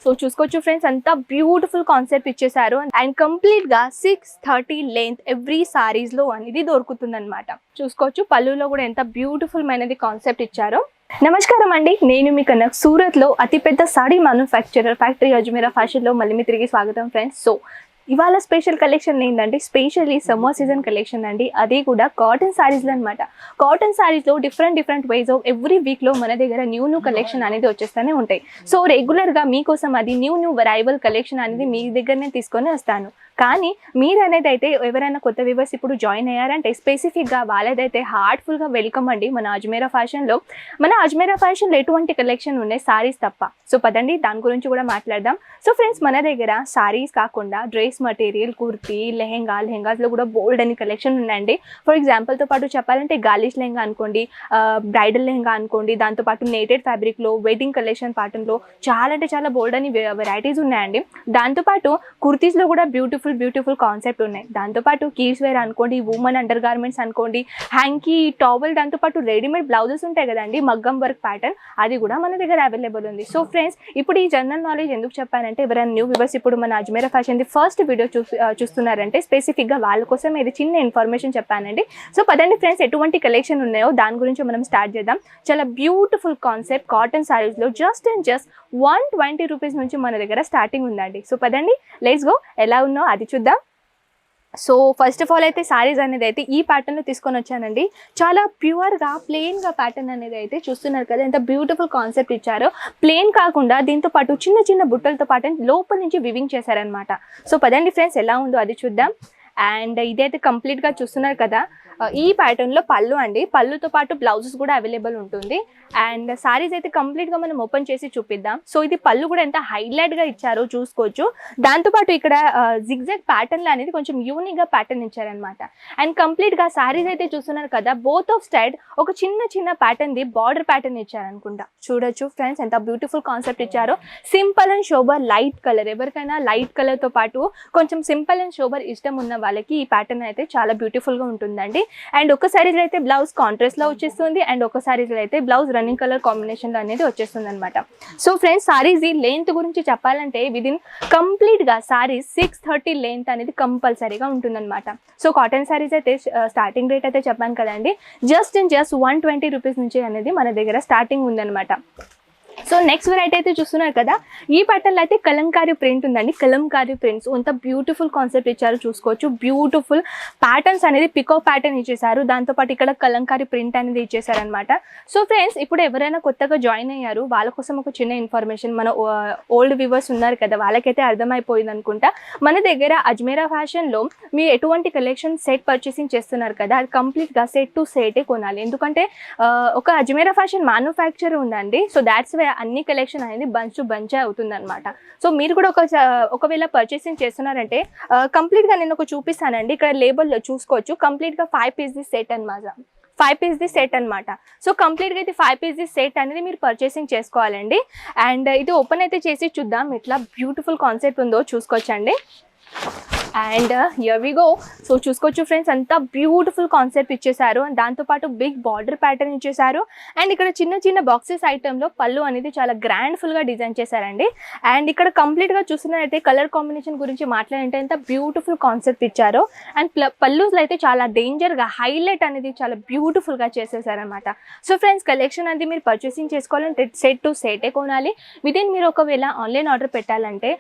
So చూసుకోవచ్చు friends, అంతా beautiful concept ఇచ్చేసారు అండ్ కంప్లీట్ గా 630 లెంత్ ఎవ్రీ సారీస్ లో అనేది దొరుకుతుంది అనమాట. చూసుకోవచ్చు పళ్ళులో కూడా ఎంత బ్యూటిఫుల్ మైనది కాన్సెప్ట్ ఇచ్చారో. నమస్కారం అండి, నేను మీ కనక్. సూరత్ లో అతిపెద్ద sari manufacturer factory Ajmera fashion లో మళ్ళీ మీ తిరిగి స్వాగతం ఫ్రెండ్స్. సో ఇవాళ స్పెషల్ కలెక్షన్ ఏంటంటే స్పెషల్లీ సమ్మర్ సీజన్ కలెక్షన్ అండి. అది కూడా కాటన్ సారీస్లో అనమాట. కాటన్ సారీస్లో డిఫరెంట్ వేస్ ఆఫ్ ఎవ్రీ వీక్లో మన దగ్గర న్యూ కలెక్షన్ అనేది వచ్చేస్తూనే ఉంటాయి. సో రెగ్యులర్గా మీకోసం అది న్యూ వెరైబుల్ కలెక్షన్ అనేది మీ దగ్గరనే తీసుకొని వస్తాను. కానీ మీరు అనేది అయితే ఎవరైనా కొత్త వ్యూవర్స్ ఇప్పుడు జాయిన్ అయ్యారంటే స్పెసిఫిక్గా వాళ్ళదైతే హార్ట్ఫుల్గా వెల్కమ్ అండి మన అజ్మీరా ఫ్యాషన్లో. మన అజ్మీరా ఫ్యాషన్లో ఎటువంటి కలెక్షన్ ఉన్నాయి సారీస్ తప్ప. సో పదండి దాని గురించి కూడా మాట్లాడదాం. సో ఫ్రెండ్స్, మన దగ్గర సారీస్ కాకుండా డ్రెస్ మెటీరియల్, కుర్తీ, లెహెంగాస్లో కూడా బోల్డ్ అని కలెక్షన్ ఉన్నాయండి. ఫర్ ఎగ్జాంపుల్తో పాటు చెప్పాలంటే గాలిష్ లెహెంగా అనుకోండి, బ్రైడల్ లెహెంగా అనుకోండి, దాంతోపాటు నేటెడ్ ఫ్యాబ్రిక్లో వెడ్డింగ్ కలెక్షన్ పాటన్లో చాలా అంటే చాలా బోల్డ్ అని వెరైటీస్ ఉన్నాయండి. దాంతోపాటు కుర్తీస్లో కూడా బ్యూటిఫుల్ కాన్సెప్ట్ ఉన్నాయి. దాంతోపాటు కీడ్స్ వేర్ అనుకోండి, ఉమెన్ అండర్ గార్మెంట్స్ అనుకోండి, హ్యాంకీ, టవల్, దాంతోపాటు రెడీమేడ్ బ్లౌజెస్ ఉంటాయి కదండి, మగ్గం వర్క్ ప్యాటర్న్, అది కూడా మన దగ్గర అవైలబుల్ ఉంది. సో ఫ్రెండ్స్, ఇప్పుడు ఈ జనరల్ నాలెడ్జ్ ఎందుకు చెప్పానంటే ఎవరైనా న్యూ వ్యూవర్స్ ఇప్పుడు మన అజ్మీరా ఫ్యాషన్ది ఫస్ట్ వీడియో చూస్తున్నారంటే స్పెసిఫిక్గా వాళ్ళ కోసం ఇది చిన్న ఇన్ఫర్మేషన్ చెప్పానండి. సో పదండి ఫ్రెండ్స్, ఎటువంటి కలెక్షన్ ఉన్నాయో దాని గురించి మనం స్టార్ట్ చేద్దాం. చాలా బ్యూటిఫుల్ కాన్సెప్ట్ కాటన్ సారీస్లో జస్ట్ 120 రూపీస్ నుంచి మన దగ్గర స్టార్టింగ్ ఉందండి. సో పదండి లెట్స్ గో, ఎలా ఉన్నో అది చూద్దాం. సో ఫస్ట్ ఆఫ్ ఆల్ అయితే సారీస్ అనేది అయితే ఈ ప్యాటర్న్లో తీసుకొని వచ్చానండి. చాలా ప్యూర్గా ప్లెయిన్గా ప్యాటర్న్ అనేది అయితే చూస్తున్నారు కదా, ఎంత బ్యూటిఫుల్ కాన్సెప్ట్ ఇచ్చారో. ప్లెయిన్ కాకుండా దీంతో పాటు చిన్న బుట్టలతో పాటు లోపల నుంచి వివింగ్ చేశారనమాట. సో పదండి ఫ్రెండ్స్, ఎలా ఉందో అది చూద్దాం. అండ్ ఇదైతే కంప్లీట్గా చూస్తున్నారు కదా, ఈ ప్యాటర్న్లో పళ్ళు అండి. పళ్ళుతో పాటు బ్లౌజెస్ కూడా అవైలబుల్ ఉంటుంది. అండ్ సారీస్ అయితే కంప్లీట్గా మనం ఓపెన్ చేసి చూపిద్దాం. సో ఇది పళ్ళు కూడా ఎంత హైలైట్గా ఇచ్చారో చూసుకోవచ్చు. దాంతోపాటు ఇక్కడ జిగ్జాగ్ ప్యాటర్న్లో అనేది కొంచెం యూనిక్గా ప్యాటర్న్ ఇచ్చారనమాట. అండ్ కంప్లీట్గా సారీస్ అయితే చూస్తున్నారు కదా, బోత్ ఆఫ్ సైడ్ ఒక చిన్న ప్యాటర్న్ది బార్డర్ ప్యాటర్న్ ఇచ్చారనుకుంటా. చూడొచ్చు ఫ్రెండ్స్, ఎంత బ్యూటిఫుల్ కాన్సెప్ట్ ఇచ్చారో. Simple and sober light colour, ఎవరికైనా లైట్ కలర్తో పాటు కొంచెం సింపుల్ అండ్ షోబర్ ఇష్టం ఉన్న వాళ్ళకి ఈ ప్యాటర్న్ అయితే చాలా బ్యూటిఫుల్గా ఉంటుందండి. అండ్ ఒక సారీలో అయితే బ్లౌజ్ కాంట్రాస్ట్లో వచ్చేస్తుంది, అండ్ ఒక సారీలో అయితే బ్లౌజ్ రన్నింగ్ కలర్ కాంబినేషన్లో అనేది వచ్చేస్తుంది అనమాట. సో ఫ్రెండ్స్, సారీస్ లెంత్ గురించి చెప్పాలంటే విదిన్ కంప్లీట్గా సారీస్ 630 లెంత్ అనేది కంపల్సరీగా ఉంటుందన్నమాట. సో కాటన్ సారీస్ అయితే స్టార్టింగ్ రేట్ అయితే చెప్పాను కదండి, జస్ట్ 120 రూపీస్ నుంచి అనేది మన దగ్గర స్టార్టింగ్ ఉందన్నమాట. సో నెక్స్ట్ వెరైటీ అయితే చూస్తున్నారు కదా, ఈ ప్యాటర్న్లో అయితే కలంకారీ ప్రింట్ ఉందండి. కలంకారీ ప్రింట్స్ అంత బ్యూటిఫుల్ కాన్సెప్ట్ ఇచ్చారు చూసుకోవచ్చు. బ్యూటిఫుల్ ప్యాటర్న్స్ అనేది పికో ప్యాటర్న్ ఇచ్చేసారు, దాంతోపాటు ఇక్కడ కలంకారీ ప్రింట్ అనేది ఇచ్చేసారనమాట. సో ఫ్రెండ్స్, ఇప్పుడు ఎవరైనా కొత్తగా జాయిన్ అయ్యారు వాళ్ళ కోసం ఒక చిన్న ఇన్ఫర్మేషన్. మన ఓల్డ్ వ్యూవర్స్ ఉన్నారు కదా, వాళ్ళకైతే అర్థమైపోయింది అనుకుంటా. మన దగ్గర అజ్మీరా ఫ్యాషన్లో మీరు ఎటువంటి కలెక్షన్ సెట్ పర్చేసింగ్ చేస్తున్నారు కదా, అది కంప్లీట్గా సెట్ టు సెటే కొనాలి. ఎందుకంటే ఒక అజ్మీరా ఫ్యాషన్ మ్యానుఫ్యాక్చర్ ఉందండి. సో దాట్స్ అన్ని కలెక్షన్ అనేది బంచ్ అవుతుంది అనమాట. సో మీరు కూడా ఒకవేళ పర్చేసింగ్ చేస్తున్నారంటే కంప్లీట్గా నేను ఒక చూపిస్తానండి. ఇక్కడ లేబుల్లో చూసుకోవచ్చు, కంప్లీట్గా 5 పీస్ సెట్ అనమాట. 5 పీస్ సెట్ అనమాట. సో కంప్లీట్గా అయితే 5 పీస్ సెట్ అనేది మీరు పర్చేసింగ్ చేసుకోవాలండి. అండ్ ఇది ఓపెన్ అయితే చేసి చూద్దాం ఎట్లా బ్యూటిఫుల్ కాన్సెప్ట్ ఉందో చూసుకోవచ్చండి. And here we go. So చూసుకోవచ్చు ఫ్రెండ్స్, అంతా బ్యూటిఫుల్ కాన్సెప్ట్ ఇచ్చేసారు. దాంతోపాటు బిగ్ బార్డర్ ప్యాటర్న్ ఇచ్చేసారు. అండ్ ఇక్కడ చిన్న బాక్సెస్ ఐటెంలో పళ్ళు అనేది చాలా గ్రాండ్ఫుల్గా డిజైన్ చేశారండి. అండ్ ఇక్కడ కంప్లీట్గా చూస్తున్నట్టయితే కలర్ కాంబినేషన్ గురించి మాట్లాడంటే ఎంత బ్యూటిఫుల్ కాన్సెప్ట్ ఇచ్చారో. అండ్ పళ్ళులో అయితే చాలా డేంజర్గా హైలైట్ అనేది చాలా బ్యూటిఫుల్గా చేసేసారనమాట. సో ఫ్రెండ్స్, కలెక్షన్ అనేది మీరు పర్చేసింగ్ చేసుకోవాలంటే సెట్ టు సెటే కొనాలి. విదిన్ మీరు ఒకవేళ ఆన్లైన్ ఆర్డర్ పెట్టాలంటే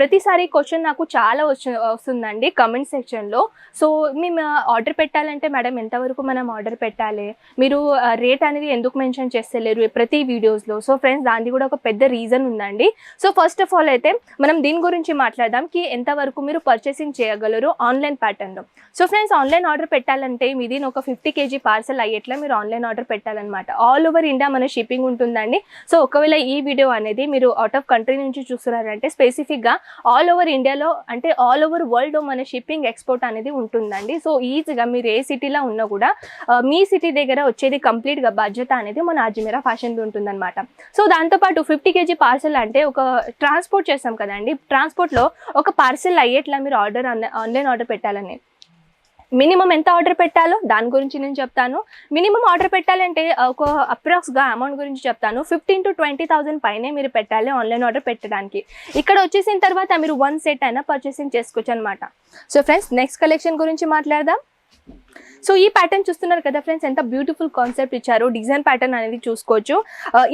ప్రతిసారి క్వశ్చన్ నాకు చాలా వస్తుందండి కమెంట్ సెక్షన్లో. సో మేము ఆర్డర్ పెట్టాలంటే మేడం ఎంతవరకు మనం ఆర్డర్ పెట్టాలి, మీరు రేట్ అనేది ఎందుకు మెన్షన్ చేస్తలేరు ప్రతి వీడియోస్లో. సో ఫ్రెండ్స్, దానికి కూడా ఒక పెద్ద రీజన్ ఉందండి. సో ఫస్ట్ ఆఫ్ ఆల్ అయితే మనం దీని గురించి మాట్లాడదాం కి ఎంతవరకు మీరు పర్చేసింగ్ చేయగలరు ఆన్లైన్ ప్యాటర్న్లో. సో ఫ్రెండ్స్, ఆన్లైన్ ఆర్డర్ పెట్టాలంటే మీది ఒక 50 kg పార్సల్ అయ్యేట్లా మీరు ఆన్లైన్ ఆర్డర్ పెట్టాలన్నమాట. ఆల్ ఓవర్ ఇండియా మన షిప్పింగ్ ఉంటుందండి. సో ఒకవేళ ఈ వీడియో అనేది మీరు అవుట్ ఆఫ్ కంట్రీ నుంచి చూస్తున్నారంటే స్పెసిఫిక్గా ఆల్ ఓవర్ ఇండియాలో అంటే ఆల్ ఓవర్ వరల్డ్ మన షిప్పింగ్ ఎక్స్పోర్ట్ అనేది ఉంటుందండి. సో ఈజీగా మీరు ఏ సిటీలో ఉన్నా కూడా మీ సిటీ దగ్గర వచ్చేది కంప్లీట్గా బాధ్యత అనేది మన అజ్మీరా ఫ్యాషన్లో ఉంటుందన్నమాట. సో దాంతోపాటు 50 kg పార్సల్ అంటే ఒక ట్రాన్స్పోర్ట్ చేస్తాం కదండి, ట్రాన్స్పోర్ట్లో ఒక పార్సల్ అయ్యేట్లా మీరు ఆన్లైన్ ఆర్డర్ పెట్టాలని మినిమం ఎంత ఆర్డర్ పెట్టాలో దాని గురించి నేను చెప్తాను. మినిమం ఆర్డర్ పెట్టాలంటే ఒక అప్రాక్స్గా అమౌంట్ గురించి చెప్తాను. 15,000 to 20,000 పైనే మీరు పెట్టాలి ఆన్లైన్ ఆర్డర్ పెట్టడానికి. ఇక్కడ వచ్చేసిన తర్వాత మీరు 1 సెట్ అయినా పర్చేసింగ్ చేసుకోవచ్చు అనమాట. సో ఫ్రెండ్స్, నెక్స్ట్ కలెక్షన్ గురించి మాట్లాడదాం. సో ఈ ప్యాటర్న్ చూస్తున్నారు కదా ఫ్రెండ్స్, ఎంత బ్యూటిఫుల్ కాన్సెప్ట్ ఇచ్చారు. డిజైన్ ప్యాటర్న్ అనేది చూసుకోవచ్చు.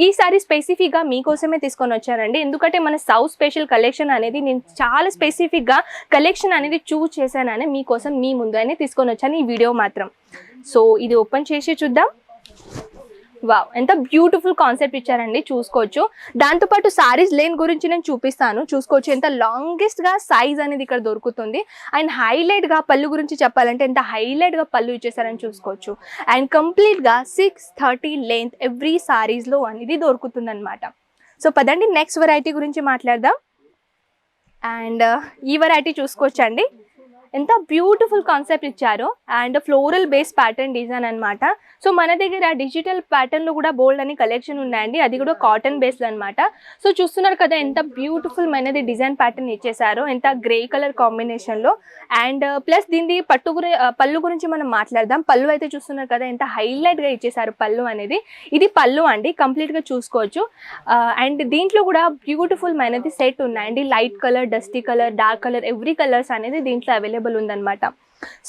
ఈ సారీ స్పెసిఫిక్గా మీకోసమే తీసుకొని వచ్చానండి. ఎందుకంటే మన సౌత్ స్పెషల్ కలెక్షన్ అనేది నేను చాలా స్పెసిఫిక్గా కలెక్షన్ అనేది చూస్ చేశానని మీకోసం మీ ముందు అని తీసుకొని వచ్చాను ఈ వీడియో మాత్రం. సో ఇది ఓపెన్ చేసి చూద్దాం. వావ్, ఎంత బ్యూటిఫుల్ కాన్సెప్ట్ ఇచ్చారండి, చూసుకోవచ్చు. దాంతోపాటు సారీస్ లేన్ గురించి నేను చూపిస్తాను. చూసుకోవచ్చు ఎంత లాంగెస్ట్గా సైజ్ అనేది ఇక్కడ దొరుకుతుంది. అండ్ హైలైట్గా పళ్ళు గురించి చెప్పాలంటే ఎంత హైలైట్గా పళ్ళు ఇచ్చేసారని చూసుకోవచ్చు. అండ్ కంప్లీట్గా 630 లెంత్ ఎవ్రీ సారీస్లో అనేది దొరుకుతుంది అనమాట. సో పదండి నెక్స్ట్ వెరైటీ గురించి మాట్లాడదాం. అండ్ ఈ వెరైటీ చూసుకోవచ్చండి, ఎంత బ్యూటిఫుల్ కాన్సెప్ట్ ఇచ్చారో. And floral base pattern design అనమాట. సో మన దగ్గర డిజిటల్ ప్యాటర్న్లో కూడా బోల్డ్ అని కలెక్షన్ ఉన్నాయండి, అది కూడా కాటన్ బేస్డ్ అనమాట. సో చూస్తున్నారు కదా ఎంత బ్యూటిఫుల్ అనేది డిజైన్ ప్యాటర్న్ ఇచ్చేసారో, ఎంత గ్రే కలర్ కాంబినేషన్లో. అండ్ ప్లస్ దీని పళ్ళు గురించి మనం మాట్లాడదాం. పళ్ళు అయితే చూస్తున్నారు కదా ఎంత హైలైట్గా ఇచ్చేసారు పళ్ళు అనేది. ఇది పళ్ళు అండి, కంప్లీట్గా చూసుకోవచ్చు. అండ్ దీంట్లో కూడా బ్యూటిఫుల్ అనేది సెట్ ఉన్నాయండి. Light colour, dusty colour, dark colour, every colours అనేది దీంట్లో అవైలబుల్ ఉందన్నమాట.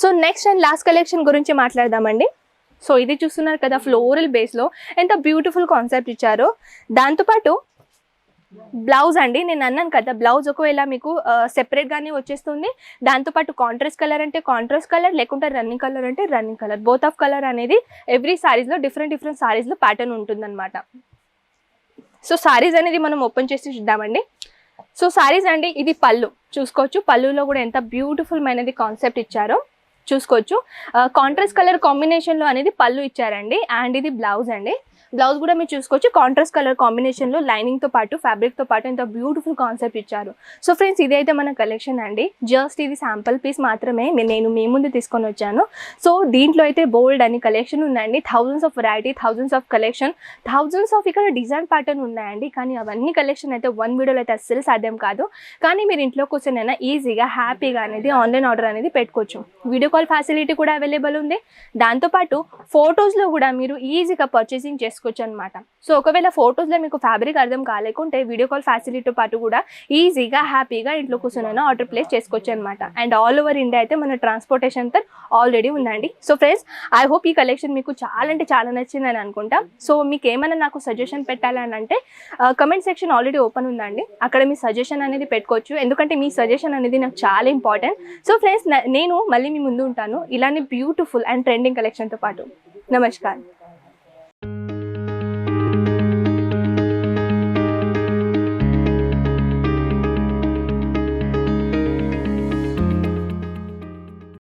So next and last collection గురించి మాట్లాడదామండి. సో ఇది చూస్తున్నారు కదా ఫ్లోరల్ బేస్లో ఎంత బ్యూటిఫుల్ కాన్సెప్ట్ ఇచ్చారో. దాంతోపాటు బ్లౌజ్ అండి, నేను అన్నాను కదా బ్లౌజ్ ఒకవేళ మీకు సెపరేట్గానే వచ్చేస్తుంది. దాంతోపాటు కాంట్రాస్ట్ కలర్ అంటే కాంట్రాస్ట్ కలర్, లేకుంటే రన్నింగ్ కలర్ అంటే running colour, both of colour అనేది ఎవ్రీ సారీస్లో డిఫరెంట్ సారీస్లో ప్యాటర్న్ ఉంటుందన్నమాట. సో సారీస్ అనేది మనం ఓపెన్ చేసి చూద్దామండి. సో సారీస్ అండి, ఇది పళ్ళు చూసుకోవచ్చు. పళ్ళులో కూడా ఎంత బ్యూటిఫుల్ అనేది కాన్సెప్ట్ ఇచ్చారో చూసుకోవచ్చు. కాంట్రాస్ట్ కలర్ కాంబినేషన్లో అనేది పళ్ళు ఇచ్చారండి. అండ్ ఇది బ్లౌజ్ అండి. బ్లౌజ్ కూడా మీరు చూసుకోవచ్చు, కాంట్రాస్ట్ కలర్ కాంబినేషన్లో లైనింగ్తో పాటు ఫ్యాబ్రిక్తో పాటు ఎంత బ్యూటిఫుల్ కాన్సెప్ట్ ఇచ్చారు. సో ఫ్రెండ్స్, ఇదైతే మన కలెక్షన్ అండి. జస్ట్ ఇది శాంపుల్ పీస్ మాత్రమే నేను మీ ముందు తీసుకొని వచ్చాను. సో దీంట్లో అయితే బోల్డ్ అని కలెక్షన్ ఉన్నాయండి. Thousands of variety, thousands of collection, thousands of ఇక్కడ డిజైన్ ప్యాటర్న్ ఉన్నాయండి. కానీ అవన్నీ కలెక్షన్ అయితే వన్ వీడియోలో అయితే అస్సలు సాధ్యం కాదు. కానీ మీరు ఇంట్లో కూర్చొనైనా ఈజీగా హ్యాపీగా అనేది ఆన్లైన్ ఆర్డర్ అనేది పెట్టుకోవచ్చు. వీడియో కాల్ ఫెసిలిటీ కూడా అవైలబుల్ ఉంది. దాంతోపాటు ఫొటోస్లో కూడా మీరు ఈజీగా పర్చేసింగ్ చేసుకోవచ్చు అనమాట. సో ఒకవేళ ఫొటోస్లో మీకు ఫ్యాబ్రిక్ అర్థం కాలేకుంటే వీడియో కాల్ ఫెసిలిటీతో పాటు కూడా ఈజీగా హ్యాపీగా ఇంట్లో కూర్చొని ఆర్డర్ ప్లేస్ చేసుకోవచ్చు అనమాట. అండ్ ఆల్ ఓవర్ ఇండియా అయితే మన ట్రాన్స్పోర్టేషన్ తో ఆల్రెడీ ఉందండి. సో ఫ్రెండ్స్, ఐ హోప్ ఈ కలెక్షన్ మీకు చాలా అంటే చాలా నచ్చిందని అనుకుంటా. సో మీకు ఏమైనా నాకు సజెషన్ పెట్టాలని అంటే కమెంట్ సెక్షన్ ఆల్రెడీ ఓపెన్ ఉందండి, అక్కడ మీ సజెషన్ అనేది పెట్టుకోవచ్చు. ఎందుకంటే మీ సజెషన్ అనేది నాకు చాలా ఇంపార్టెంట్. సో ఫ్రెండ్స్, నేను మళ్ళీ మీ ముందు ఉంటాను ఇలానే బ్యూటిఫుల్ అండ్ ట్రెండింగ్ కలెక్షన్తో పాటు. నమస్కారం.